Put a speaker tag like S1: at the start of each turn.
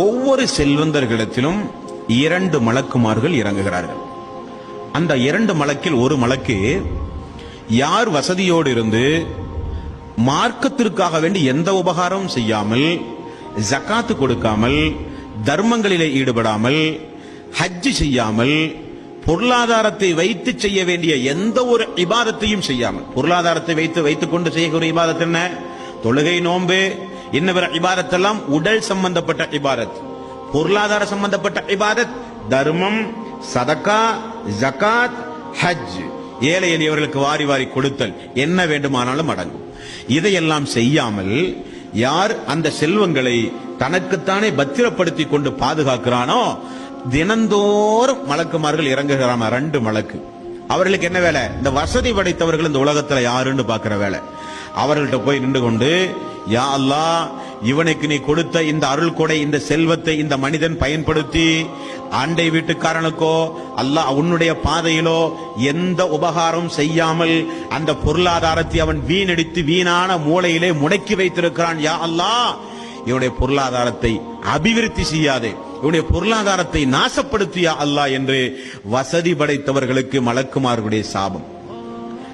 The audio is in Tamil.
S1: ஒவ்வொரு செல்வந்தர்களிடத்திலும் 2 மலக்குமார்கள் இறங்குகிறார்கள். அந்த 2 மலக்கில் ஒரு மலக்கு யார் வசதியோடு இருந்து மார்க்கத்திற்காக வேண்டி எந்த உபகாரமும் செய்யாமல், ஜகாத்து கொடுக்காமல், தர்மங்களிலே ஈடுபடாமல், ஹஜ் செய்யாமல், பொருளாதாரத்தை வைத்து செய்ய வேண்டிய எந்த ஒரு இபாதத்தையும் செய்யாமல், பொருளாதாரத்தை வைத்துக் கொண்டு செய்யக்கூடிய இபாதத் என்ன? தொழுகை, நோன்பு, இன்னவர இபாதத்தெல்லாம் உடல் சம்பந்தப்பட்ட இபாதத். பொருளாதார சம்பந்தப்பட்ட இபாதத் தர்மம், சதகா, ஜகாத், ஹஜ், ஏழை எளியவர்களுக்கு வாரி வாரி கொடுத்தல், என்ன வேண்டுமானாலும் அடங்கும். இதையெல்லாம் செய்யாமல் யார் அந்த செல்வங்களை தனக்குத்தானே பத்திரப்படுத்திக் கொண்டு பாதுகாக்கிறானோ, தினந்தோறும் மலக்குமார்கள் இறங்குகிறாம 2 மலக்கு. அவர்களுக்கு என்ன வேலை? இந்த வசதி படைத்தவர்கள் இந்த உலகத்துல யாருன்னு பாக்குற வேலை. அவர்கள்ட்ட போய் நின்று கொண்டு, யா அல்லாஹ், இவனுக்கு நீ கொடுத்த இந்த அருள் கொடை, இந்த செல்வத்தை இந்த மனிதன் பயன்படுத்தி ஆண்டை வீட்டுக்காரனுக்கோ அல்லாஹ் உன்னுடைய பாதையிலோ எந்த உபகாரம் செய்யாமல் அந்த பொருளாதாரத்தை அவன் வீணடித்து வீணான மூளையிலே முடக்கி வைத்திருக்கிறான். யா அல்லாஹ், இவனுடைய பொருளாதாரத்தை அபிவிருத்தி செய்யாதே, இவனுடைய பொருளாதாரத்தை நாசப்படுத்தியா அல்லாஹ் என்று வசதி படைத்தவர்களுக்கு மலக்குமார்களுடைய சாபம்.